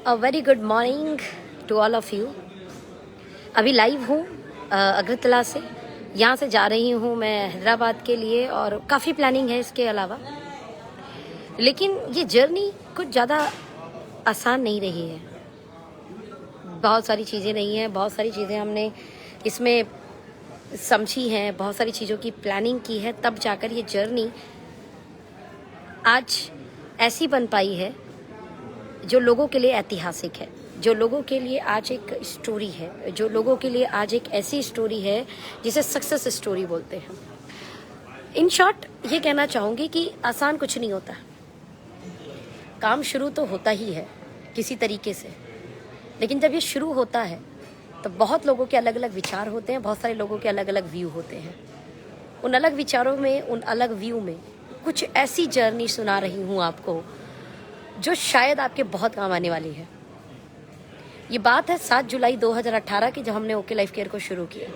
A very good morning to all of you. अभी live हूँ अगरतला से। यहाँ से जा रही हूँ मैं हैदराबाद के लिए और काफ़ी प्लानिंग है इसके अलावा। लेकिन ये जर्नी कुछ ज़्यादा आसान नहीं रही है। बहुत सारी चीज़ें नहीं हैं, बहुत सारी चीज़ें हमने इसमें समझी हैं, बहुत सारी चीज़ों की प्लानिंग की है, तब जाकर ये जर्नी आज ऐसी बन पाई है जो लोगों के लिए ऐतिहासिक है, जो लोगों के लिए आज एक स्टोरी है, जो लोगों के लिए आज एक ऐसी स्टोरी है जिसे सक्सेस स्टोरी बोलते हैं। इन शॉर्ट ये कहना चाहूँगी कि आसान कुछ नहीं होता। काम शुरू तो होता ही है किसी तरीके से, लेकिन जब ये शुरू होता है तो बहुत लोगों के अलग अलग विचार होते हैं, बहुत सारे लोगों के अलग अलग व्यू होते हैं। उन अलग विचारों में, उन अलग व्यू में कुछ ऐसी जर्नी सुना रही हूँ आपको जो शायद आपके बहुत काम आने वाली है। ये बात है 7 जुलाई 2018 की, जब हमने ओके लाइफ केयर को शुरू किया।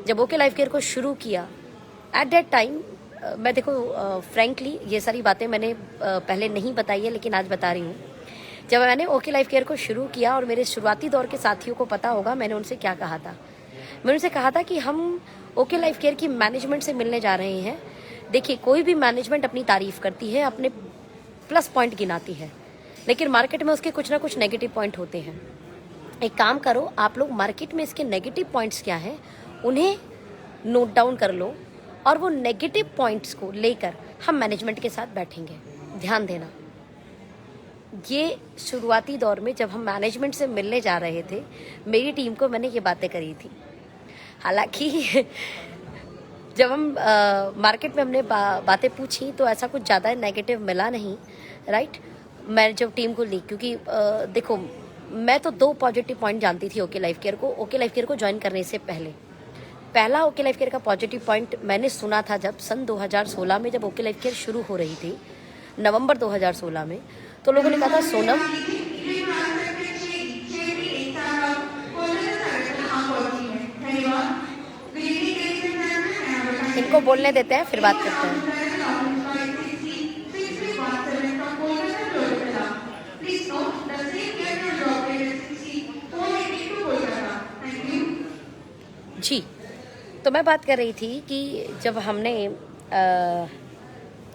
जब ओके लाइफ केयर को शुरू किया एट दैट टाइम, मैं देखो फ्रैंकली ये सारी बातें मैंने पहले नहीं बताई है, लेकिन आज बता रही हूँ। जब मैंने ओके लाइफ केयर को शुरू किया और मेरे शुरुआती दौर के साथियों को पता होगा मैंने उनसे क्या कहा था। मैंने उनसे कहा था कि हम ओके लाइफ केयर की मैनेजमेंट से मिलने जा रहे हैं। देखिए, कोई भी मैनेजमेंट अपनी तारीफ करती है, अपने प्लस पॉइंट गिनाती है, लेकिन मार्केट में उसके कुछ ना कुछ नेगेटिव पॉइंट होते हैं। एक काम करो, आप लोग मार्केट में इसके नेगेटिव पॉइंट्स क्या हैं उन्हें नोट डाउन कर लो और वो नेगेटिव पॉइंट्स को लेकर हम मैनेजमेंट के साथ बैठेंगे। ध्यान देना, ये शुरुआती दौर में जब हम मैनेजमेंट से मिलने जा रहे थे, मेरी टीम को मैंने ये बातें करी थी। हालांकि जब हम मार्केट में हमने बातें पूछी तो ऐसा कुछ ज़्यादा नेगेटिव मिला नहीं, राइट। मैं जब टीम को ली, क्योंकि देखो मैं तो 2 पॉजिटिव पॉइंट जानती थी ओके लाइफ केयर को। ओके लाइफ केयर को ज्वाइन करने से पहले पहला ओके लाइफ केयर का पॉजिटिव पॉइंट मैंने सुना था जब सन 2016 में, जब ओके लाइफ केयर शुरू हो रही थी नवंबर 2016 में, तो लोगों ने कहा था सोनम, इनको बोलने देते हैं फिर बात करते हैं। जी, तो मैं बात कर रही थी कि जब हमने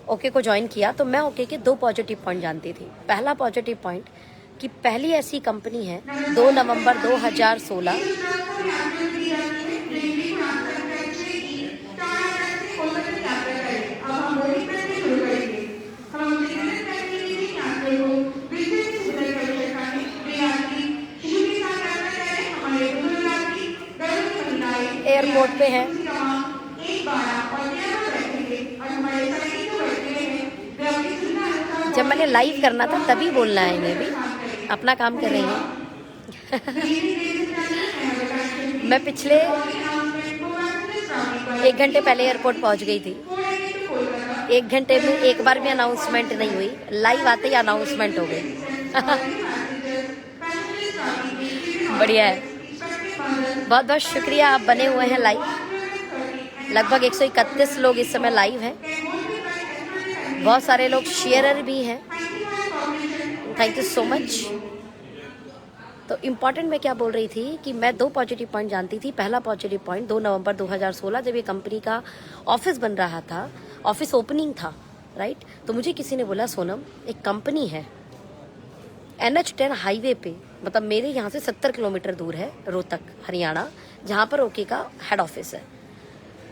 ओके को ज्वाइन किया तो मैं ओके के 2 पॉजिटिव पॉइंट जानती थी। पहला पॉजिटिव पॉइंट कि पहली ऐसी कंपनी है 2 नवंबर 2016 एयरपोर्ट पे है। जब मैंने लाइव करना था तभी बोलना है, इन्हें भी अपना काम कर रही हैं। मैं पिछले 1 घंटे पहले एयरपोर्ट पहुंच गई थी। 1 घंटे में एक बार भी अनाउंसमेंट नहीं हुई, लाइव आते ही अनाउंसमेंट हो गई। बढ़िया है, बहुत बहुत शुक्रिया, आप बने हुए हैं लाइव। लगभग 131 लोग इस समय लाइव हैं, बहुत सारे लोग शेयरर भी हैं। Thank you so much. तो इम्पॉर्टेंट मैं क्या बोल रही थी कि मैं 2 पॉजिटिव पॉइंट जानती थी। पहला पॉजिटिव पॉइंट 2 नवंबर 2016 जब ये कंपनी का ऑफिस बन रहा था, ऑफिस ओपनिंग था, राइट। तो मुझे किसी ने बोला सोनम, एक कंपनी है NH10 हाईवे पे, मतलब मेरे यहाँ से 70 किलोमीटर दूर है, रोहतक हरियाणा, जहाँ पर ओके का हेड ऑफिस है।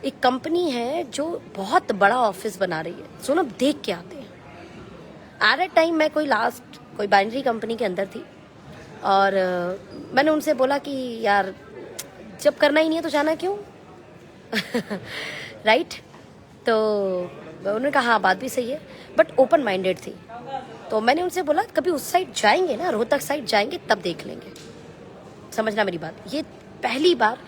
एक कंपनी है जो बहुत बड़ा ऑफिस बना रही है, सोनम देख के आते हैं। एट ए टाइम मैं कोई बाइनरी कंपनी के अंदर थी और मैंने उनसे बोला कि यार जब करना ही नहीं है तो जाना क्यों। राइट। तो उन्होंने कहा हाँ बात भी सही है, बट ओपन माइंडेड थी। तो मैंने उनसे बोला कभी उस साइड जाएंगे ना, रोहतक साइड जाएंगे तब देख लेंगे। समझना मेरी बात। ये पहली बार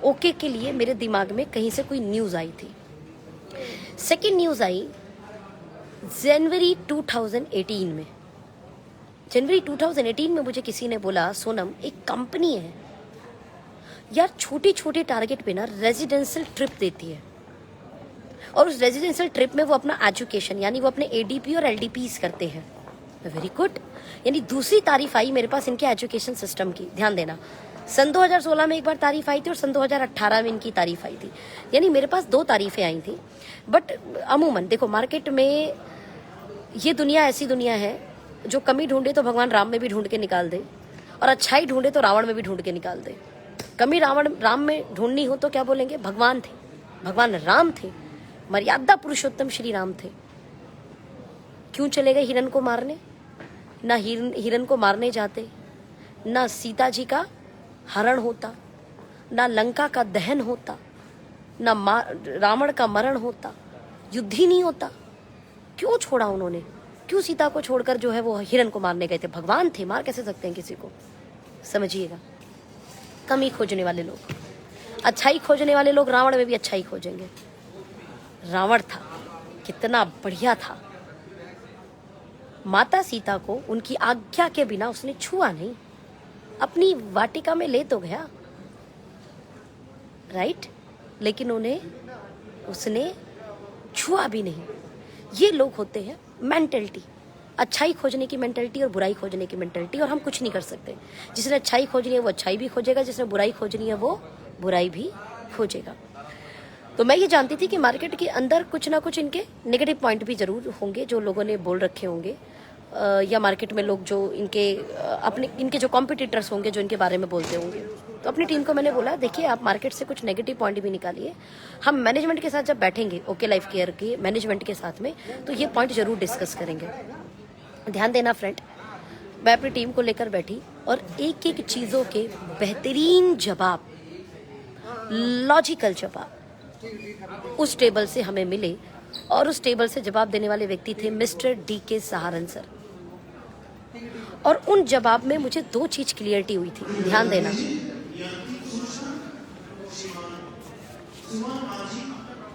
ओके के लिए मेरे दिमाग में कहीं से कोई न्यूज़ आई थी। सेकेंड न्यूज़ आई जनवरी 2018 में। जनवरी 2018 में मुझे किसी ने बोला सोनम, एक कंपनी है यार, छोटी छोटी टारगेट पे ना रेजिडेंशियल ट्रिप देती है, और उस रेजिडेंशियल ट्रिप में वो अपना एजुकेशन यानी वो अपने ADP और LDPs करते हैं। Very good. यानी दूसरी तारीफ आई मेरे पास इनके एजुकेशन सिस्टम की। ध्यान देना, सन 2016 में एक बार तारीफ आई थी और सन 2018 में इनकी तारीफ आई थी। यानी मेरे पास 2 तारीफें आई थी। बट अमूमन देखो, मार्केट में ये दुनिया ऐसी दुनिया है, जो कमी ढूंढे तो भगवान राम में भी ढूंढ के निकाल दे, और अच्छाई ढूंढे तो रावण में भी ढूंढ के निकाल दे। कमी राम में ढूंढनी हो तो क्या बोलेंगे, भगवान थे, भगवान राम थे, मर्यादा पुरुषोत्तम श्री राम थे। क्यों चले गए हिरण को मारने? ना हिरण को मारने जाते, ना सीता जी का हरण होता, ना लंका का दहन होता, ना रावण का मरण होता, युद्ध ही नहीं होता। क्यों छोड़ा उन्होंने? क्यों सीता को छोड़कर जो है वो हिरण को मारने गए थे? भगवान थे, मार कैसे सकते हैं किसी को? समझिएगा। कमी खोजने वाले लोग, अच्छाई खोजने वाले लोग रावण में भी अच्छाई खोजेंगे। रावण था, कितना बढ़िया था। माता सीता को उनकी आज्ञा के बिना उसने छुआ नहीं, अपनी वाटिका में ले तो गया, राइट, लेकिन उसने छुआ भी नहीं। ये लोग होते हैं मेंटलिटी, अच्छाई खोजने की मेंटलिटी और बुराई खोजने की मेंटलिटी, और हम कुछ नहीं कर सकते। जिसने अच्छाई खोजनी है वो अच्छाई भी खोजेगा, जिसने बुराई खोजनी है वो बुराई भी खोजेगा। तो मैं ये जानती थी कि मार्केट के अंदर कुछ ना कुछ इनके नेगेटिव पॉइंट भी जरूर होंगे, जो लोगों ने बोल रखे होंगे, या मार्केट में लोग जो इनके जो कॉम्पिटिटर्स होंगे जो इनके बारे में बोलते होंगे। तो अपनी टीम को मैंने बोला, देखिए आप मार्केट से कुछ नेगेटिव पॉइंट भी निकालिए, हम मैनेजमेंट के साथ जब बैठेंगे, ओके लाइफ केयर के मैनेजमेंट के साथ में, तो ये पॉइंट जरूर डिस्कस करेंगे। ध्यान देना फ्रेंड, मैं अपनी टीम को लेकर बैठी और एक एक चीज़ों के बेहतरीन जवाब, लॉजिकल जवाब उस टेबल से हमें मिले, और उस टेबल से जवाब देने वाले व्यक्ति थे मिस्टर DK सहारन सर। और उन जवाब में मुझे 2 चीज क्लियरिटी हुई थी। ध्यान देना,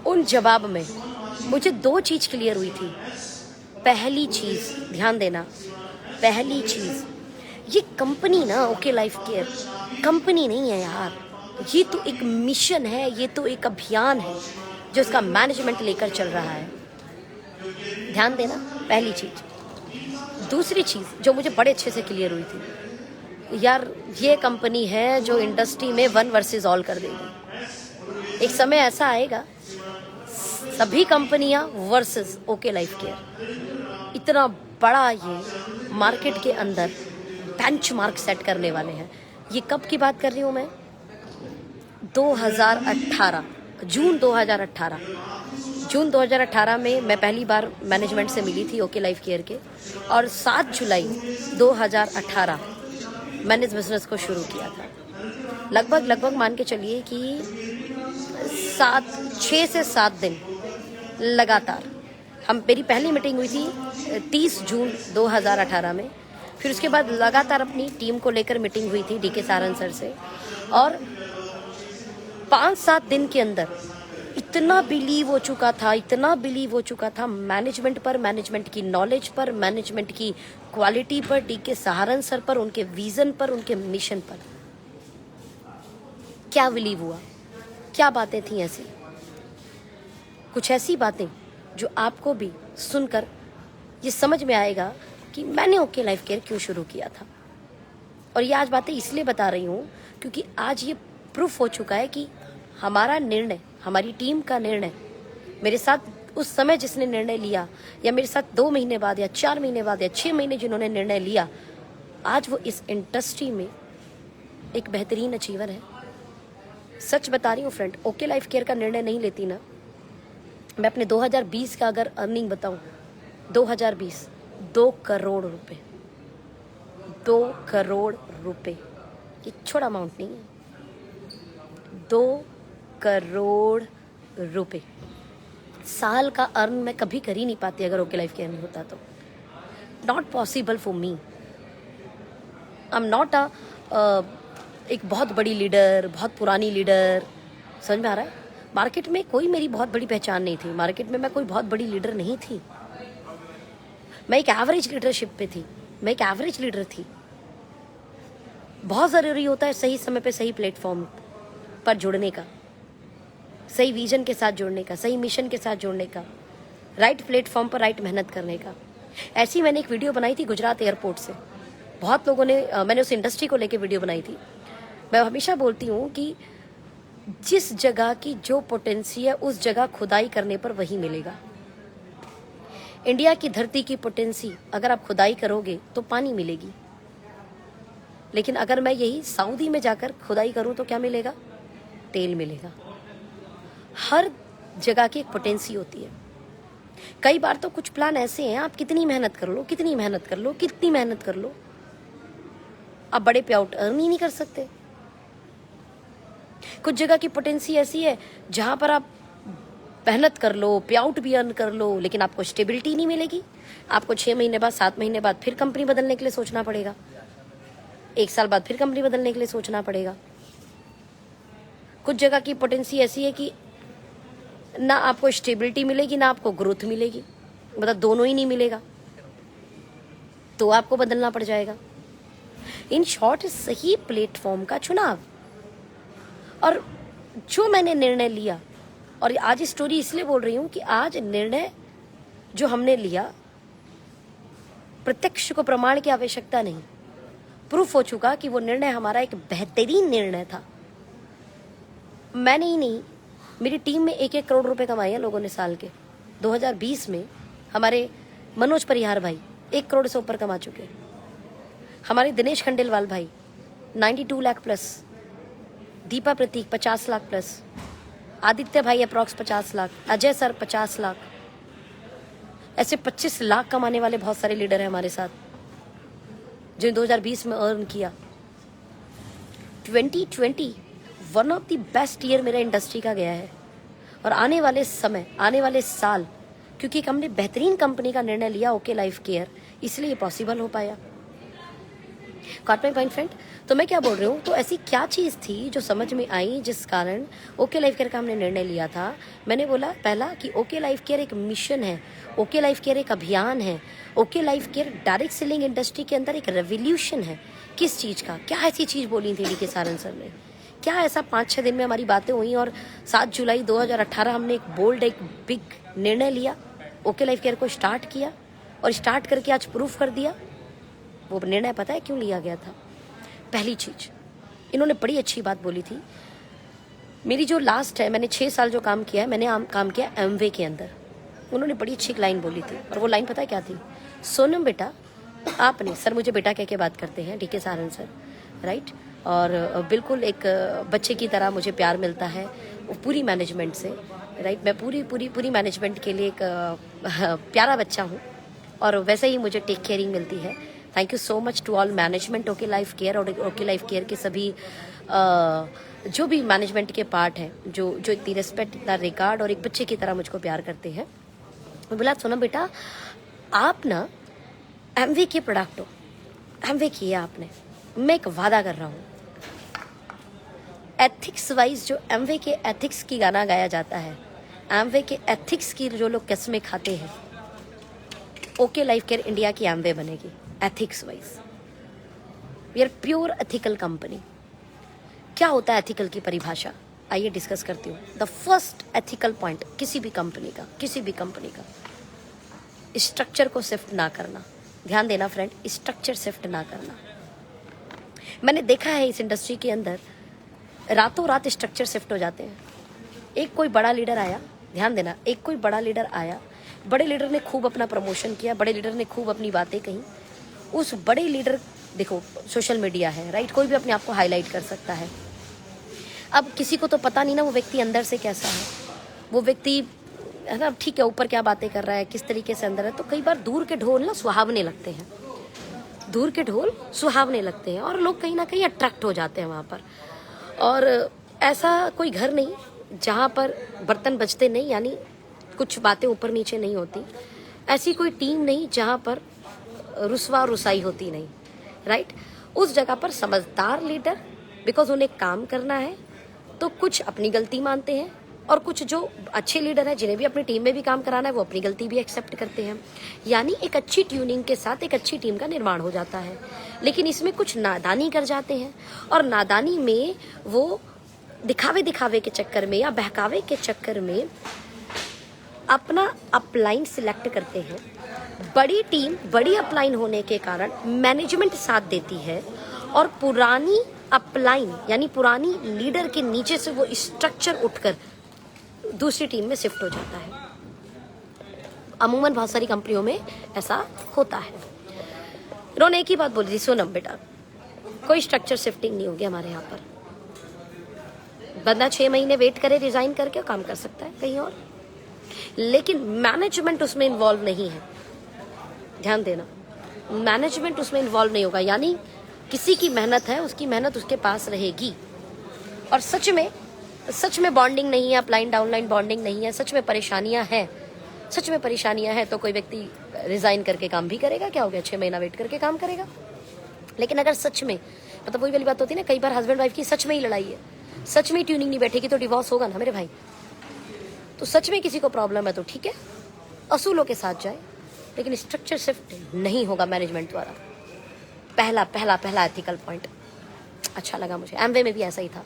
उन जवाब में मुझे 2 चीज क्लियर हुई थी। पहली चीज, ध्यान देना, पहली चीज, ये कंपनी ना, ओके लाइफ केयर कंपनी नहीं है यार, ये तो एक मिशन है, ये तो एक अभियान है जो इसका मैनेजमेंट लेकर चल रहा है। ध्यान देना, पहली चीज। दूसरी चीज जो मुझे बड़े अच्छे से क्लियर हुई थी, यार ये कंपनी है जो इंडस्ट्री में 1 वर्सेस ऑल कर देगी। एक समय ऐसा आएगा, सभी कंपनियां वर्सेस ओके लाइफ केयर, इतना बड़ा ये मार्केट के अंदर बेंचमार्क सेट करने वाले हैं। ये कब की बात कर रही हूँ मैं? 2018, जून 2018 में मैं पहली बार मैनेजमेंट से मिली थी ओके लाइफ केयर के, और 7 जुलाई 2018 मैंने इस बिजनेस को शुरू किया था। लगभग मान के चलिए कि 6 से 7 दिन लगातार मेरी पहली मीटिंग हुई थी 30 जून 2018 में। फिर उसके बाद लगातार अपनी टीम को लेकर मीटिंग हुई थी DK सहारन सर से, और 5-7 दिन के अंदर इतना बिलीव हो चुका था मैनेजमेंट पर, मैनेजमेंट की नॉलेज पर, मैनेजमेंट की क्वालिटी पर, DK सहारन सर पर, उनके विजन पर, उनके मिशन पर। क्या बिलीव हुआ, क्या बातें थी ऐसी, कुछ ऐसी बातें जो आपको भी सुनकर ये समझ में आएगा कि मैंने ओके लाइफ केयर क्यों शुरू किया था। और ये आज बातें इसलिए बता रही हूँ क्योंकि आज ये प्रूफ हो चुका है कि हमारा निर्णय, हमारी टीम का निर्णय, मेरे साथ उस समय जिसने निर्णय लिया, या मेरे साथ 2 महीने बाद या 4 महीने बाद या 6 महीने जिन्होंने निर्णय लिया, आज वो इस इंडस्ट्री में एक बेहतरीन अचीवर है। सच बता रही हूँ फ्रेंड, ओके लाइफ केयर का निर्णय नहीं लेती ना, मैं अपने 2020 का अगर अर्निंग बताऊँ, 2020 2 करोड़ रुपए, 2 करोड़ रुपए, ये छोटा अमाउंट नहीं है। 2 करोड़ रुपए साल का अर्न मैं कभी कर ही नहीं पाती अगर ओके लाइफ केयर नहीं होता तो। Not possible for me. I am not एक बहुत बड़ी लीडर, बहुत पुरानी लीडर, समझ में आ रहा है? मार्केट में कोई मेरी बहुत बड़ी पहचान नहीं थी, मार्केट में मैं कोई बहुत बड़ी लीडर नहीं थी, मैं एक एवरेज लीडरशिप पे थी, मैं एक एवरेज लीडर थी। बहुत ज़रूरी होता है सही समय पे सही प्लेटफॉर्म पर जुड़ने का, सही विजन के साथ जुड़ने का, सही मिशन के साथ जुड़ने का, राइट प्लेटफॉर्म पर राइट मेहनत करने का। ऐसी मैंने एक वीडियो बनाई थी गुजरात एयरपोर्ट से, बहुत लोगों ने मैंने उस इंडस्ट्री को लेके वीडियो बनाई थी। मैं हमेशा बोलती हूँ कि जिस जगह की जो पोटेंसी है उस जगह खुदाई करने पर वही मिलेगा। इंडिया की धरती की पोटेंसी अगर आप खुदाई करोगे तो पानी मिलेगी, लेकिन अगर मैं यही सऊदी में जाकर खुदाई करूं तो क्या मिलेगा? तेल मिलेगा। हर जगह की एक पोटेंसी होती है। कई बार तो कुछ प्लान ऐसे हैं, आप कितनी मेहनत कर लो, कितनी मेहनत कर लो, कितनी मेहनत कर लो, आप बड़े पे आउट अर्न ही नहीं कर सकते। कुछ जगह की पोटेंसी ऐसी है जहां पर आप मेहनत कर लो, पे आउट भी अर्न कर लो, लेकिन आपको स्टेबिलिटी नहीं मिलेगी। आपको 6 महीने बाद, 7 महीने बाद फिर कंपनी बदलने के लिए सोचना पड़ेगा, 1 साल बाद फिर कंपनी बदलने के लिए सोचना पड़ेगा। कुछ जगह की पोटेंसी ऐसी है कि ना आपको स्टेबिलिटी मिलेगी ना आपको ग्रोथ मिलेगी, मतलब दोनों ही नहीं मिलेगा, तो आपको बदलना पड़ जाएगा। इन शॉर्ट सही प्लेटफॉर्म का चुनाव। और जो मैंने निर्णय लिया, और आज स्टोरी इसलिए बोल रही हूं कि आज निर्णय जो हमने लिया, प्रत्यक्ष को प्रमाण की आवश्यकता नहीं, प्रूफ हो चुका कि वो निर्णय हमारा एक बेहतरीन निर्णय था। मैंने ही नहीं, मेरी टीम में 1-1 करोड़ रुपए कमाए हैं लोगों ने साल के। 2020 में हमारे मनोज परिहार भाई 1 करोड़ से ऊपर कमा चुके, हमारे दिनेश खंडेलवाल भाई 92 लाख प्लस, दीपा प्रतीक 50 लाख प्लस, आदित्य भाई अप्रॉक्स 50 लाख, अजय सर 50 लाख, ऐसे 25 लाख कमाने वाले बहुत सारे लीडर हैं हमारे साथ जो 2020 में अर्न किया। 2020 one of the best year मेरा इंडस्ट्री का गया है। और आने वाले समय, आने वाले साल, क्योंकि हमने बेहतरीन कंपनी का निर्णय लिया ओके लाइफ केयर, इसलिए ये पॉसिबल हो पाया। Cot my point friend? तो मैं क्या बोल रही हूँ, तो ऐसी क्या चीज़ थी जो समझ में आई जिस कारण ओके लाइफ केयर का हमने निर्णय लिया था। मैंने बोला पहला कि ओके लाइफ केयर एक मिशन है, ओके लाइफ केयर एक अभियान है, okay life care direct selling industry के अंदर एक रेवोल्यूशन है। किस चीज़ का? क्या ऐसी चीज़ बोली थी डी के सारन सर ने? क्या ऐसा 5-6 दिन में हमारी बातें हुई और 7 जुलाई 2018 हमने एक बोल्ड, एक बिग निर्णय लिया, ओके लाइफ केयर को स्टार्ट किया, और स्टार्ट करके आज प्रूफ कर दिया। वो निर्णय पता है क्यों लिया गया था? पहली चीज, इन्होंने बड़ी अच्छी बात बोली थी। मेरी जो लास्ट है, मैंने 6 साल जो काम किया है, मैंने काम किया एमवे के अंदर। उन्होंने बड़ी अच्छी एक लाइन बोली थी, और वो लाइन पता है क्या थी? सोनम बेटा, आपने, सर मुझे बेटा कह के बात करते हैं डी के सारन सर, राइट, और बिल्कुल एक बच्चे की तरह मुझे प्यार मिलता है पूरी मैनेजमेंट से, राइट। मैं पूरी मैनेजमेंट के लिए एक प्यारा बच्चा हूँ, और वैसे ही मुझे टेक केयरिंग मिलती है। Thank you so much to all management okay life care, और ओके लाइफ केयर के सभी जो भी मैनेजमेंट के पार्ट हैं, जो इतनी रिस्पेक्ट, इतना रिगार्ड और एक बच्चे की तरह मुझको प्यार करते हैं। मैं बोला सोनम बेटा, आप ना एमवे के प्रोडक्ट हो, एमवे किया आपने, मैं एक वादा कर रहा हूँ, एथिक्स वाइज जो एमवे के एथिक्स की गाना गाया जाता है, एमवे के एथिक्स की जो लोग कसमें खाते हैं, ओके लाइफ केयर इंडिया की एमवे बनेगी ethics wise. We are pure ethical company. क्या होता है एथिकल की परिभाषा? आइए डिस्कस करती हूँ। द फर्स्ट एथिकल पॉइंट किसी भी कंपनी का स्ट्रक्चर को शिफ्ट ना करना। ध्यान देना फ्रेंड, स्ट्रक्चर शिफ्ट ना करना। मैंने देखा है इस इंडस्ट्री के अंदर रातों रात स्ट्रक्चर शिफ्ट हो जाते हैं। एक कोई बड़ा लीडर आया, ध्यान देना, एक कोई बड़ा लीडर आया, बड़े लीडर ने खूब अपना प्रमोशन किया, बड़े लीडर ने खूब अपनी बातें कही। उस बड़े लीडर, देखो सोशल मीडिया है, राइट, कोई भी अपने आप को हाईलाइट कर सकता है। अब किसी को तो पता नहीं ना वो व्यक्ति अंदर से कैसा है, वो व्यक्ति है ना, ठीक है, ऊपर क्या बातें कर रहा है, किस तरीके से अंदर है। तो कई बार दूर के ढोल ना सुहावने लगते हैं, दूर के ढोल सुहावने लगते हैं, और लोग कहीं ना कहीं अट्रैक्ट हो जाते हैं वहाँ पर। और ऐसा कोई घर नहीं जहाँ पर बर्तन बजते नहीं, यानी कुछ बातें ऊपर नीचे नहीं होती। ऐसी कोई टीम नहीं जहाँ पर रुसवा रुसाई होती नहीं, राइट। उस जगह पर समझदार लीडर, बिकॉज उन्हें काम करना है, तो कुछ अपनी गलती मानते हैं, और कुछ जो अच्छे लीडर हैं जिन्हें भी अपनी टीम में भी काम कराना है, वो अपनी गलती भी एक्सेप्ट करते हैं। यानी एक अच्छी ट्यूनिंग के साथ एक अच्छी टीम का निर्माण हो जाता है। लेकिन इसमें कुछ नादानी कर जाते हैं, और नादानी में वो दिखावे के चक्कर में या बहकावे के चक्कर में अपना अपलाइन सिलेक्ट करते हैं, बड़ी टीम, बड़ी अपलाइन होने के कारण मैनेजमेंट साथ देती है और पुरानी अपलाइन यानी पुरानी लीडर के नीचे से वो स्ट्रक्चर उठकर दूसरी टीम में शिफ्ट हो जाता है। अमूमन बहुत सारी कंपनियों में ऐसा होता है। उन्होंने एक ही बात बोली थी, सोनम बेटा कोई स्ट्रक्चर शिफ्टिंग नहीं होगी हमारे यहाँ पर। बंदा 6 महीने वेट करे रिजाइन करके काम कर सकता है कहीं और, लेकिन मैनेजमेंट उसमें इन्वॉल्व नहीं है। ध्यान देना, मैनेजमेंट उसमें इन्वॉल्व नहीं होगा, यानी किसी की मेहनत है, उसकी मेहनत उसके पास रहेगी। और सच में बॉन्डिंग नहीं है, अपलाइन डाउनलाइन बॉन्डिंग नहीं है, सच में परेशानियां हैं तो कोई व्यक्ति रिजाइन करके काम भी करेगा। क्या हो गया, 6 महीना वेट करके काम करेगा। लेकिन अगर सच में, मतलब वही वाली बात होती है ना, कई बार हस्बैंड वाइफ की सच में ही लड़ाई है, सच में ट्यूनिंग नहीं बैठेगी तो डिवोर्स होगा ना मेरे भाई। तो सच में किसी को प्रॉब्लम है तो ठीक है, असूलों के साथ जाए, लेकिन स्ट्रक्चर शिफ्ट नहीं होगा मैनेजमेंट द्वारा। पहला एथिकल पॉइंट अच्छा लगा मुझे। एमवे में भी ऐसा ही था।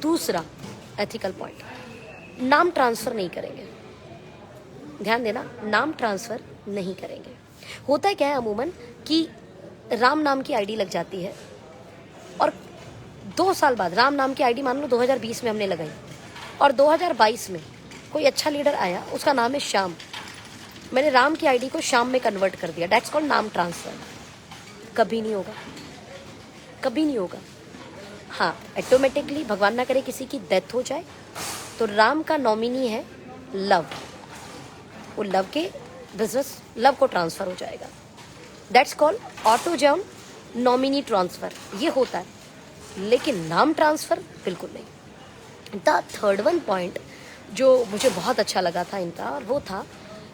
दूसरा एथिकल पॉइंट, नाम ट्रांसफर नहीं करेंगे। ध्यान देना, नाम ट्रांसफर नहीं करेंगे। होता है क्या है अमूमन कि राम नाम की आईडी लग जाती है और 2 साल बाद राम नाम की आईडी मान लो 2020 में हमने लगाई और 2022 में कोई अच्छा लीडर आया, उसका नाम है श्याम, मैंने राम की आईडी को श्याम में कन्वर्ट कर दिया। दैट्स कॉल्ड नाम ट्रांसफर। कभी नहीं होगा। हाँ, ऑटोमेटिकली भगवान ना करे किसी की डेथ हो जाए तो राम का नॉमिनी है लव, वो लव के बिजनेस लव को ट्रांसफर हो जाएगा। दैट्स कॉल्ड ऑटोजॉन नॉमिनी ट्रांसफर, ये होता है, लेकिन नाम ट्रांसफर बिल्कुल नहीं। द थर्ड वन पॉइंट जो मुझे बहुत अच्छा लगा था इनका, और वो था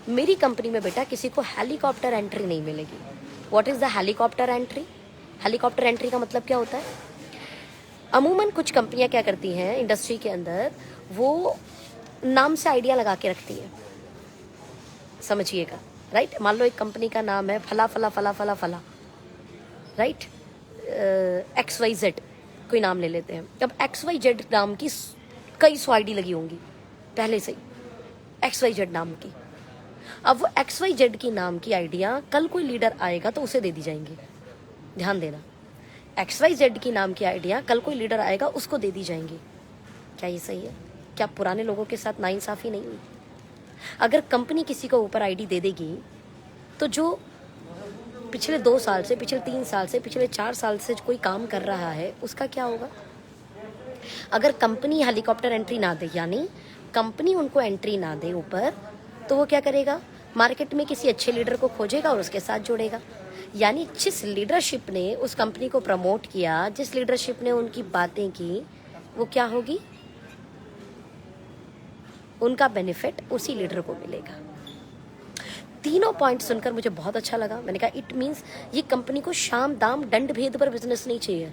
मेरी कंपनी में बेटा किसी को हेलीकॉप्टर एंट्री नहीं मिलेगी। What is the helicopter entry? Helicopter entry का मतलब क्या होता है? अमूमन कुछ कंपनियां क्या करती हैं इंडस्ट्री के अंदर, वो नाम से आइडिया लगा के रखती है, समझिएगा, राइट। मान लो एक कंपनी का नाम है फला फला फला फला फला, राइट, XYZ कोई नाम ले लेते हैं। अब XYZ नाम की कई 100 आईडी लगी होंगी पहले से ही XYZ नाम की। अब वो XYZ की नाम की आइडिया कल कोई लीडर आएगा तो उसे दे दी जाएंगी। ध्यान देना, XYZ की नाम की आइडिया कल कोई लीडर आएगा उसको दे दी जाएंगी। क्या ये सही है? क्या पुराने लोगों के साथ नाइंसाफी नहीं हुई? अगर कंपनी किसी को ऊपर आईडी दे देगी तो जो पिछले 2 साल से, पिछले 3 साल से, पिछले 4 साल से कोई काम कर रहा है उसका क्या होगा? अगर कंपनी हेलीकॉप्टर एंट्री ना दे, यानी कंपनी उनको एंट्री ना दे ऊपर, तो वो क्या करेगा? मार्केट में किसी अच्छे लीडर को खोजेगा और उसके साथ जोड़ेगा। यानी जिस लीडरशिप ने उस कंपनी को प्रमोट किया, जिस लीडरशिप ने उनकी बातें की, वो क्या होगी? उनका बेनिफिट उसी लीडर को मिलेगा। तीनों पॉइंट सुनकर मुझे बहुत अच्छा लगा। मैंने कहा इट मीन्स ये कंपनी को शाम दाम दंड भेद पर बिजनेस नहीं चाहिए,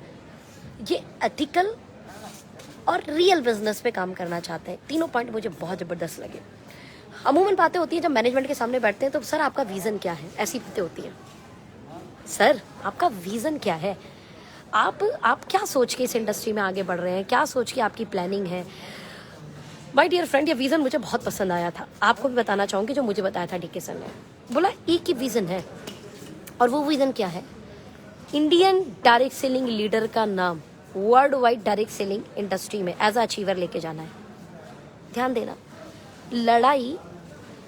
ये एथिकल और रियल बिजनेस पे काम करना चाहते हैं। तीनों पॉइंट मुझे बहुत ज़बरदस्त लगे। अमूमन बातें होती हैं जब मैनेजमेंट के सामने बैठते हैं तो सर आपका विज़न क्या है, ऐसी बातें होती हैं। सर आपका विज़न क्या है, आप क्या सोच के इस इंडस्ट्री में आगे बढ़ रहे हैं, क्या सोच के आपकी प्लानिंग है। माय डियर फ्रेंड, ये विज़न मुझे बहुत पसंद आया था। आपको भी बताना चाहूँगी जो मुझे बताया था डीके सर ने। बोला एक ही विज़न है, और वो विज़न क्या है? इंडियन डायरेक्ट सेलिंग लीडर का नाम world wide direct selling industry में एज अ अचीवर लेके जाना है। ध्यान देना,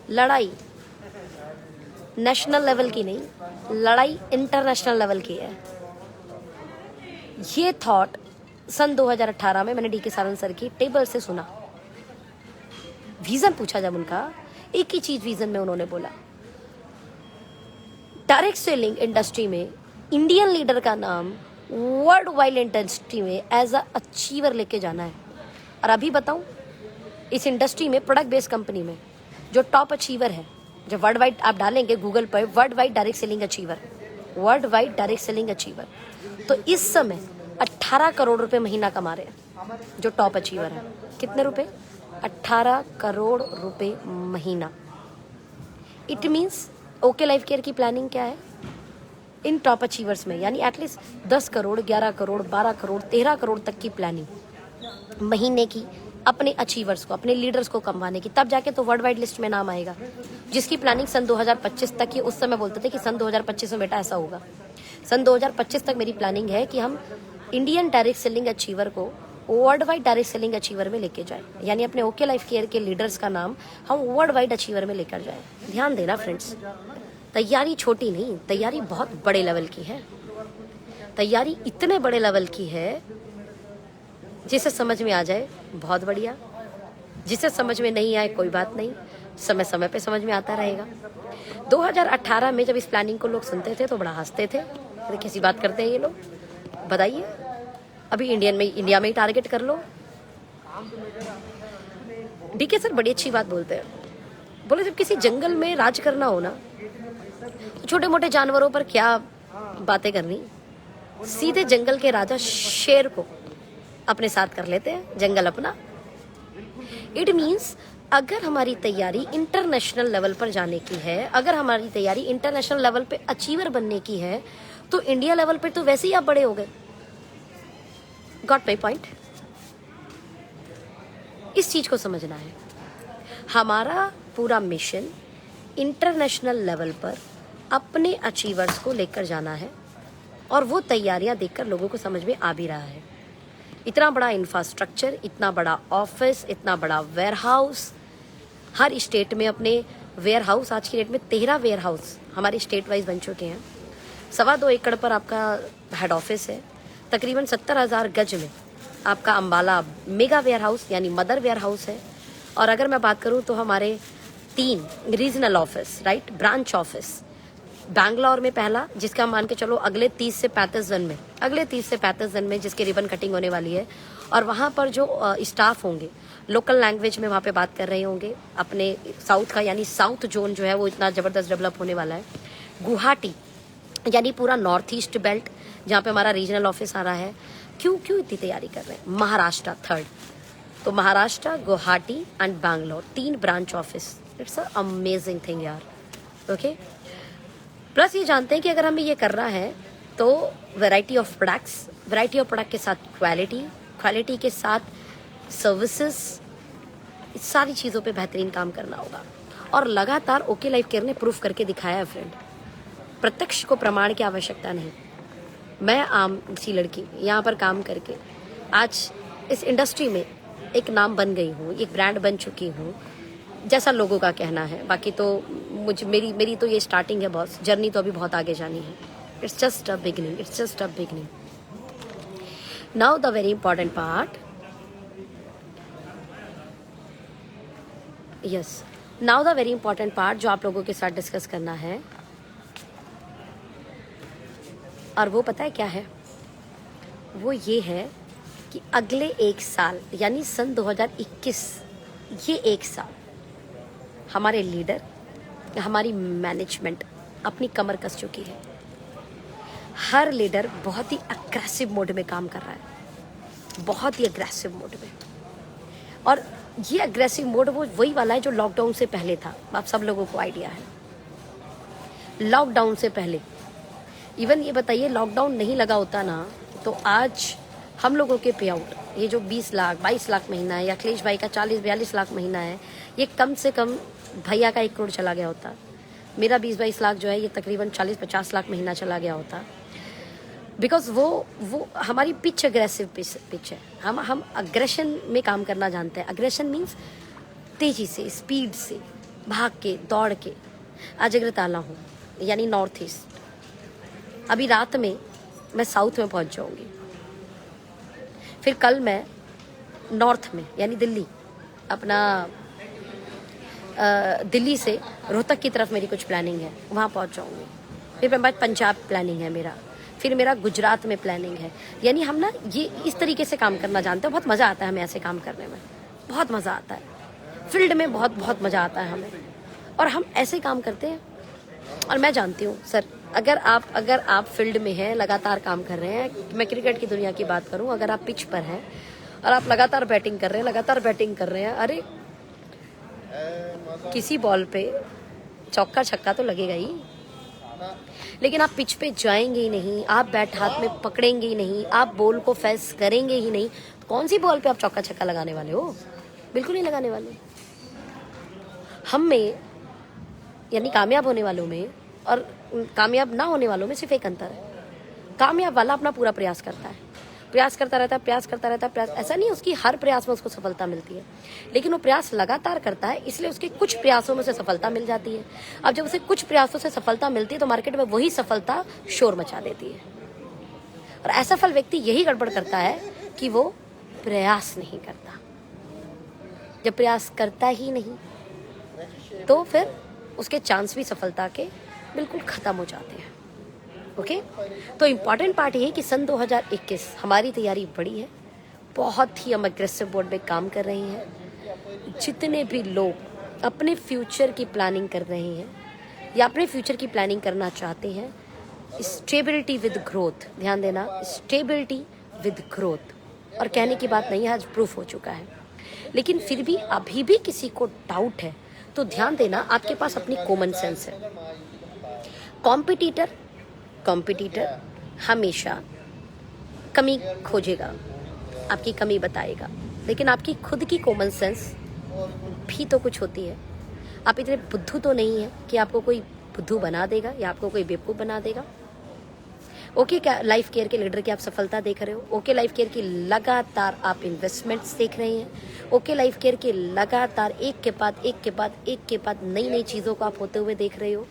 लड़ाई नेशनल लेवल की नहीं, लड़ाई इंटरनेशनल लेवल की है। ये थॉट सन 2018 में मैंने डीके सारन सर की टेबल से सुना। विजन पूछा जब उनका, एक ही चीज विजन में उन्होंने बोला, डायरेक्ट सेलिंग इंडस्ट्री में इंडियन लीडर का नाम वर्ल्ड वाइड इंडस्ट्री में एज अ अचीवर लेके जाना है। और अभी बताऊं, इस इंडस्ट्री में प्रोडक्ट बेस्ड कंपनी में जो टॉप अचीवर है, जो वर्ल्ड वाइड आप डालेंगे गूगल पर world wide direct selling achiever, तो इस समय 18 करोड़ रुपए महीना कमा रहे हैं जो टॉप अचीवर है। कितने रुपए? 18 करोड़ रुपए महीना। It means okay life care की प्लानिंग क्या है इन टॉप अचीवर्स में, यानी एटलीस्ट 10 करोड़, 11 करोड़, 12 करोड़, 13 करोड़ तक की प्लानिंग महीने की अपने अचीवर्स को, अपने लीडर्स को कमवाने की। तब जाके तो वर्ल्ड वाइड लिस्ट में नाम आएगा। जिसकी प्लानिंग सन 2025 तक की, उस समय बोलते थे कि सन 2025 में बेटा ऐसा होगा। सन 2025 तक मेरी प्लानिंग है कि हम इंडियन डायरेक्ट सेलिंग अचीवर को world wide direct selling achiever में लेके जाए, यानी अपने ओके लाइफ केयर के लीडर्स का नाम हम वर्ल्ड वाइड अचीवर में लेकर जाए। ध्यान देना फ्रेंड्स, तैयारी छोटी नहीं, तैयारी बहुत बड़े लेवल की है। तैयारी इतने बड़े लेवल की है जिसे समझ में आ जाए बहुत बढ़िया, जिसे समझ में नहीं आए कोई बात नहीं, समय समय पे समझ में आता रहेगा। 2018 में जब इस प्लानिंग को लोग सुनते थे तो बड़ा हंसते थे, अरे कैसी बात करते हैं ये लोग, बताइए अभी इंडिया में ही टारगेट कर लो। डीके सर बड़ी अच्छी बात बोलते हैं, बोले जब किसी जंगल में राज करना हो ना तो छोटे मोटे जानवरों पर क्या बातें करनी, सीधे जंगल के राजा शेर को अपने साथ कर लेते हैं, जंगल अपना। इट मीन्स अगर हमारी तैयारी इंटरनेशनल लेवल पर जाने की है, अगर हमारी तैयारी इंटरनेशनल लेवल पे अचीवर बनने की है, तो इंडिया लेवल पे तो वैसे ही आप बड़े हो गए। Got my point? इस चीज को समझना है। हमारा पूरा मिशन इंटरनेशनल लेवल पर अपने अचीवर्स को लेकर जाना है, और वो तैयारियां देखकर लोगों को समझ में आ भी रहा है। इतना बड़ा इंफ्रास्ट्रक्चर, इतना बड़ा ऑफिस, इतना बड़ा वेयर हाउस, हर स्टेट में अपने वेयर हाउस, आज की डेट में 13 वेयर हाउस हमारे स्टेट वाइज बन चुके हैं। 2.25 एकड़ पर आपका हेड ऑफिस है। तकरीबन 70,000 गज में आपका अंबाला मेगा वेयर हाउस यानी मदर वेयर हाउस है। और अगर मैं बात करूं तो हमारे 3 regional office, right, branch office, Bangalore में पहला, जिसका मान के चलो अगले 30 से 35 दिन में जिसकी रिबन कटिंग होने वाली है, और वहाँ पर जो स्टाफ होंगे लोकल लैंग्वेज में वहाँ पे बात कर रहे होंगे अपने साउथ का, यानी साउथ जोन जो है वो इतना ज़बरदस्त डेवलप होने वाला है। गुवाहाटी यानी पूरा नॉर्थ ईस्ट बेल्ट जहाँ पे हमारा रीजनल ऑफिस आ रहा है। क्यों इतनी तैयारी कर रहे हैं? महाराष्ट्र 3rd, तो Maharashtra, Guwahati and Bangalore, 3 branch office. It's a amazing thing यार। ओके, प्लस ये जानते हैं कि अगर हमें ये करना है तो वैरायटी ऑफ प्रोडक्ट के साथ क्वालिटी के साथ सर्विसेज, सारी चीज़ों पे बेहतरीन काम करना होगा। और लगातार ओके लाइफ केयर ने प्रूफ करके दिखाया है फ्रेंड, प्रत्यक्ष को प्रमाण की आवश्यकता नहीं। मैं आम सी लड़की यहाँ पर काम करके आज इस इंडस्ट्री में एक नाम बन गई हूँ, एक ब्रांड बन चुकी हूँ, जैसा लोगों का कहना है। बाकी तो मेरी तो ये स्टार्टिंग है बॉस, जर्नी तो अभी बहुत आगे जानी है। It's just a beginning. Now the very important part, जो आप लोगों के साथ डिस्कस करना है, और वो पता है क्या है? वो ये है कि अगले 1 साल यानी सन 2021, ये 1 साल हमारे लीडर, हमारी मैनेजमेंट अपनी कमर कस चुकी है। हर लीडर बहुत ही अग्रेसिव मोड में काम कर रहा है, बहुत ही अग्रेसिव मोड में। और ये अग्रेसिव मोड वो वही वाला है जो लॉकडाउन से पहले था। आप सब लोगों को आइडिया है, लॉकडाउन से पहले, इवन ये बताइए लॉकडाउन नहीं लगा होता ना तो आज हम लोगों के पे आउट, ये जो 20 लाख 22 लाख महीना है, या अखिलेश भाई का 40-42 लाख महीना है, ये कम से कम भैया का 1 करोड़ चला गया होता। मेरा 20-22 लाख जो है ये तकरीबन 40-50 लाख महीना चला गया होता। बिकॉज वो हमारी पिच अग्रेसिव पिच है। हम अग्रेशन में काम करना जानते हैं। अग्रेशन मीन्स तेजी से, स्पीड से, भाग के, दौड़ के। आज अग्रताला हूँ यानी नॉर्थ ईस्ट, अभी रात में मैं साउथ में पहुँच जाऊँगी, फिर कल मैं नॉर्थ में यानी दिल्ली, अपना दिल्ली से रोहतक की तरफ मेरी कुछ प्लानिंग है, वहाँ पहुँच जाऊँगी। फिर मेरे बाद पंजाब प्लानिंग है मेरा, फिर मेरा गुजरात में प्लानिंग है। यानी हम ना ये इस तरीके से काम करना जानते हैं। बहुत मज़ा आता है हमें ऐसे काम करने में, बहुत मज़ा आता है फील्ड में, बहुत मज़ा आता है हमें, और हम ऐसे काम करते हैं। और मैं जानती हूँ सर, अगर आप फील्ड में हैं, लगातार काम कर रहे हैं, मैं क्रिकेट की दुनिया की बात करूँ, अगर आप पिच पर हैं और आप लगातार बैटिंग कर रहे हैं, अरे किसी बॉल पे चौका छक्का तो लगेगा ही, लेकिन आप पिच पे जाएंगे ही नहीं, आप बैट हाथ में पकड़ेंगे ही नहीं, आप बॉल को फेस करेंगे ही नहीं, तो कौन सी बॉल पे आप चौका छक्का लगाने वाले हो? बिल्कुल नहीं लगाने वाले। हम में यानी कामयाब होने वालों में और कामयाब ना होने वालों में सिर्फ एक अंतर है। कामयाब वाला अपना पूरा प्रयास करता है, प्रयास करता रहता है, प्रयास करता रहता है, प्रयास, ऐसा नहीं उसकी हर प्रयास में उसको सफलता मिलती है, लेकिन वो प्रयास लगातार करता है, इसलिए उसके कुछ प्रयासों में से सफलता मिल जाती है। अब जब उसे कुछ प्रयासों से सफलता मिलती है तो मार्केट में वही सफलता शोर मचा देती है। और असफल व्यक्ति यही गड़बड़ करता है कि वो प्रयास नहीं करता। जब प्रयास करता ही नहीं तो फिर उसके चांस भी सफलता के बिल्कुल खत्म हो जाते हैं। ओके, तो इम्पॉर्टेंट पार्ट ये है कि सन 2021 हमारी तैयारी बड़ी है, बहुत ही हम अग्रेसिव बोर्ड में काम कर रहे हैं। जितने भी लोग अपने फ्यूचर की प्लानिंग कर रहे हैं या अपने फ्यूचर की प्लानिंग करना चाहते हैं, स्टेबिलिटी विद ग्रोथ, ध्यान देना, स्टेबिलिटी विद ग्रोथ, और कहने की बात नहीं है, आज प्रूफ हो चुका है। लेकिन फिर भी अभी भी किसी को डाउट है तो ध्यान देना, आपके पास अपनी कॉमन सेंस है। कॉम्पिटिटर हमेशा कमी खोजेगा, आपकी कमी बताएगा, लेकिन आपकी खुद की कॉमन सेंस भी तो कुछ होती है। आप इतने बुद्धू तो नहीं है कि आपको कोई बुद्धू बना देगा या आपको कोई बेवकूफ़ बना देगा। ओके, क्या लाइफ केयर के लीडर की आप सफलता देख रहे हो? ओके, लाइफ केयर की लगातार आप इन्वेस्टमेंट्स देख रहे हैं। ओके, लाइफ केयर के लगातार एक के बाद नई चीज़ों को आप होते हुए देख रहे हो।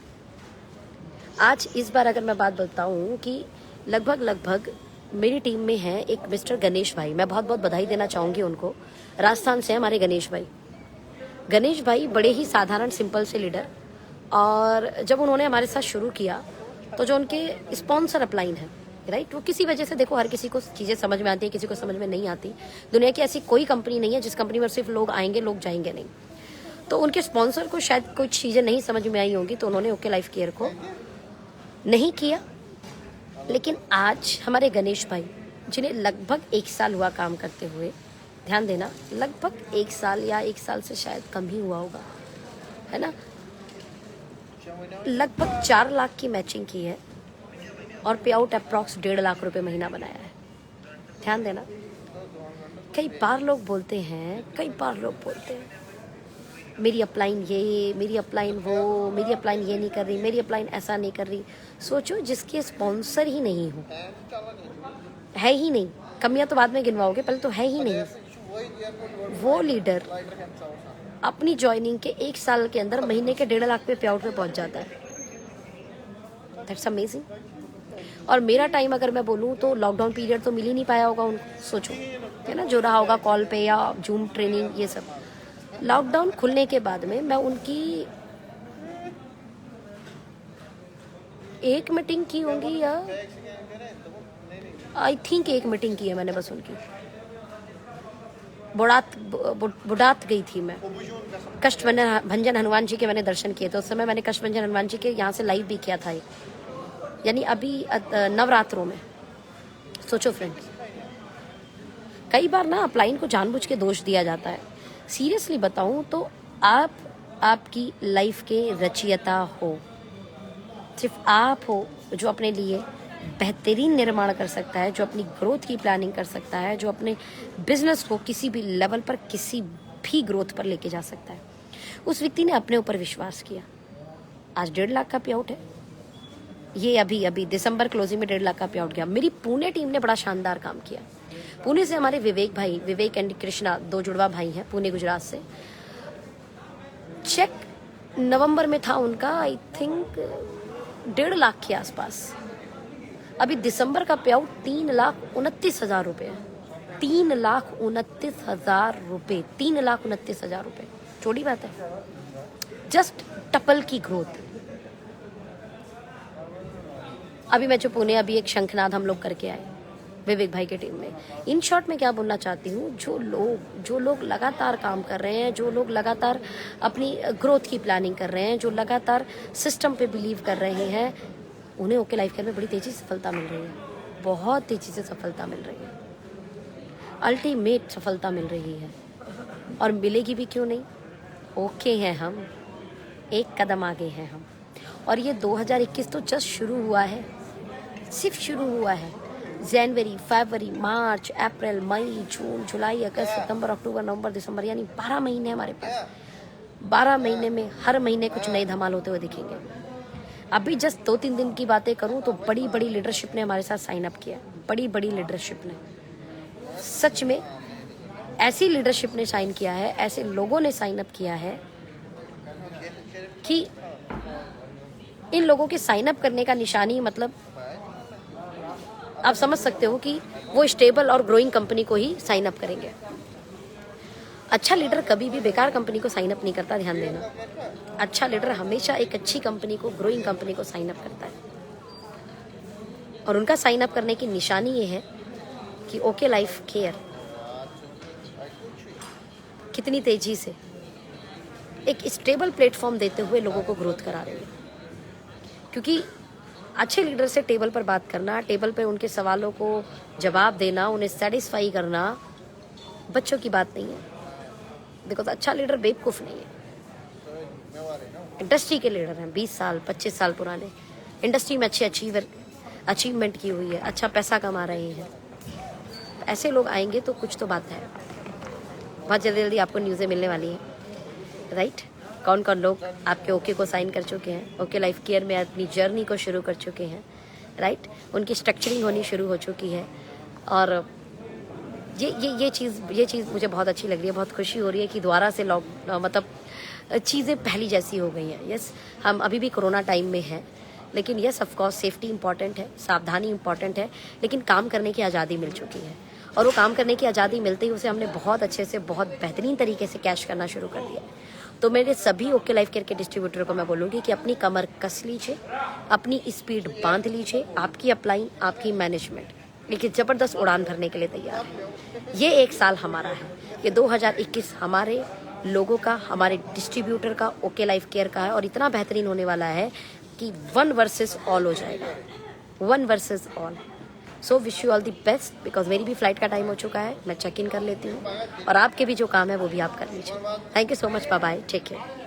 आज इस बार अगर मैं बात बताऊं कि लगभग मेरी टीम में है एक मिस्टर गणेश भाई, मैं बहुत बहुत बधाई देना चाहूँगी उनको। राजस्थान से हमारे गणेश भाई बड़े ही साधारण सिंपल से लीडर, और जब उन्होंने हमारे साथ शुरू किया तो जो उनके स्पॉन्सर अपलाइन है, राइट, वो किसी वजह से, देखो हर किसी को चीज़ें समझ में आती है, किसी को समझ में नहीं आती। दुनिया की ऐसी कोई कंपनी नहीं है जिस कंपनी में सिर्फ लोग आएंगे लोग जाएंगे नहीं। तो उनके स्पॉन्सर को शायद कुछ चीज़ें नहीं समझ में आई होंगी, तो उन्होंने ओके लाइफ केयर को नहीं किया। लेकिन आज हमारे गणेश भाई, जिन्हें लगभग 1 साल हुआ काम करते हुए, ध्यान देना, लगभग 1 साल या 1 साल से शायद कम ही हुआ होगा, है ना, लगभग 4 लाख की मैचिंग की है और पे आउट अप्रॉक्स 1.5 लाख रुपए महीना बनाया है। ध्यान देना, कई बार लोग बोलते हैं मेरी अपलाइन ये, मेरी अपलाइन वो, मेरी अपलाइन ये नहीं कर रही, मेरी अपलाइन ऐसा नहीं कर रही। सोचो, जिसके स्पॉन्सर ही नहीं हो, है ही नहीं, कमियां तो बाद में गिनवाओगे, पहले तो है ही नहीं, वो लीडर अपनी ज्वाइनिंग के 1 साल के अंदर महीने के 1.5 लाख पे आउट पे पहुंच जाता है। That's amazing. और मेरा टाइम अगर मैं बोलूँ तो लॉकडाउन पीरियड तो मिल ही नहीं पाया होगा उनको, सोचो, है ना, जो रहा होगा कॉल पे या जूम ट्रेनिंग, ये सब। लॉकडाउन खुलने के बाद में मैं उनकी 1 मीटिंग की होंगी, या आई थिंक 1 मीटिंग की है मैंने बस उनकी। बुढ़ात गई थी मैं, कष्टभंजन हनुमान जी के मैंने दर्शन किए थे। उस समय मैंने कष्टभंजन हनुमान जी के यहाँ से लाइव भी किया था, यानी अभी नवरात्रों में। सोचो फ्रेंड्स, कई बार ना अपलाइन को जानबूझ के दोष दिया जाता है। सीरियसली बताऊं तो आपकी लाइफ के रचयिता हो, सिर्फ आप हो जो अपने लिए बेहतरीन निर्माण कर सकता है, जो अपनी ग्रोथ की प्लानिंग कर सकता है, जो अपने बिजनेस को किसी भी लेवल पर, किसी भी ग्रोथ पर लेके जा सकता है। उस व्यक्ति ने अपने ऊपर विश्वास किया। आज 1.5 लाख का पे आउट है, ये अभी दिसंबर क्लोजिंग में 1.5 लाख का पे आउट गया। मेरी पुणे टीम ने बड़ा शानदार काम किया। पुणे से हमारे विवेक एंड कृष्णा, 2 जुड़वा भाई हैं, पुणे गुजरात से। चेक नवंबर में था उनका, आई थिंक 1.5 लाख के आसपास। अभी दिसंबर का पे आउट 3,29,000 रुपये है। 3,29,000 रुपये, 3,29,000 रुपये, छोटी बात है, जस्ट टपल की ग्रोथ। अभी मैं जो पुणे, अभी एक शंखनाद हम लोग करके आए विवेक भाई के टीम में। इन शॉर्ट में क्या बोलना चाहती हूँ, जो लोग लगातार काम कर रहे हैं, जो लोग लगातार अपनी ग्रोथ की प्लानिंग कर रहे हैं, जो लगातार सिस्टम पे बिलीव कर रहे हैं, उन्हें ओके लाइफ केयर में बड़ी तेजी से सफलता मिल रही है, बहुत तेजी से सफलता मिल रही है, अल्टीमेट सफलता मिल रही है, और मिलेगी भी क्यों नहीं। ओके हैं हम, एक कदम आगे हैं हम, और ये 2021 तो जस्ट शुरू हुआ है, सिर्फ शुरू हुआ है। जनवरी, फरवरी, मार्च, अप्रैल, मई, जून, जुलाई, अगस्त, सितंबर, अक्टूबर, नवंबर, दिसंबर, यानी 12 महीने हमारे पास। 12 महीने में हर महीने कुछ नए धमाल होते हुए दिखेंगे। अभी जस्ट 2-3 दिन की बातें करूं तो बड़ी बड़ी लीडरशिप ने हमारे साथ साइन अप किया, बड़ी बड़ी लीडरशिप ने, सच में ऐसी लीडरशिप ने साइन किया है, ऐसे लोगों ने साइन अप किया है कि इन लोगों के साइन अप करने का निशानी मतलब आप समझ सकते हो कि वो स्टेबल और ग्रोइंग कंपनी को ही साइन अप करेंगे। अच्छा लीडर कभी भी बेकार कंपनी को साइन अप नहीं करता, ध्यान देना। अच्छा लीडर हमेशा एक अच्छी कंपनी को, ग्रोइंग कंपनी को साइन अप करता है। और उनका साइन अप करने की निशानी ये है कि ओके लाइफ केयर कितनी तेजी से एक स्टेबल प्लेटफॉर्म देते हुए लोगों को ग्रोथ करा रही है। क्योंकि अच्छे लीडर से टेबल पर बात करना, टेबल पर उनके सवालों को जवाब देना, उन्हें सेटिस्फाई करना बच्चों की बात नहीं है। देखो, तो अच्छा लीडर बेवकूफ़ नहीं है। इंडस्ट्री के लीडर हैं, 20 साल 25 साल पुराने, इंडस्ट्री में अच्छे अचीवमेंट की हुई है, अच्छा पैसा कमा रहे हैं। ऐसे लोग आएंगे तो कुछ तो बात है। बहुत जल्दी जल्दी आपको न्यूज़ें मिलने वाली हैं, राइट। कौन कौन लोग आपके ओके को साइन कर चुके हैं, ओके लाइफ केयर में अपनी जर्नी को शुरू कर चुके हैं, राइट। उनकी स्ट्रक्चरिंग होनी शुरू हो चुकी है। और ये चीज़ मुझे बहुत अच्छी लग रही है। बहुत खुशी हो रही है कि दोबारा से मतलब चीज़ें पहली जैसी हो गई हैं। यस, हम अभी भी कोरोना टाइम में हैं, लेकिन yes of course safety important है, सावधानी इंपॉर्टेंट है, लेकिन काम करने की आज़ादी मिल चुकी है। और वो काम करने की आज़ादी मिलते ही उसे हमने बहुत अच्छे से, बहुत बेहतरीन तरीके से कैश करना शुरू कर दिया। तो मेरे सभी ओके लाइफ केयर के डिस्ट्रीब्यूटर को मैं बोलूँगी कि अपनी कमर कस लीजिए, अपनी स्पीड बांध लीजिए। आपकी अपलाइन, आपकी मैनेजमेंट लेकिन ज़बरदस्त उड़ान भरने के लिए तैयार है। ये एक साल हमारा है, ये 2021 हमारे लोगों का, हमारे डिस्ट्रीब्यूटर का, ओके लाइफ केयर का है। और इतना बेहतरीन होने वाला है कि 1 वर्सेस ऑल हो जाएगा, 1 versus all. So wish you all the best, because मेरी भी फ्लाइट का टाइम हो चुका है, मैं चेक इन कर लेती हूँ। और आपके भी जो काम है वो भी आप कर लीजिए। Thank you so much, bye bye, take care.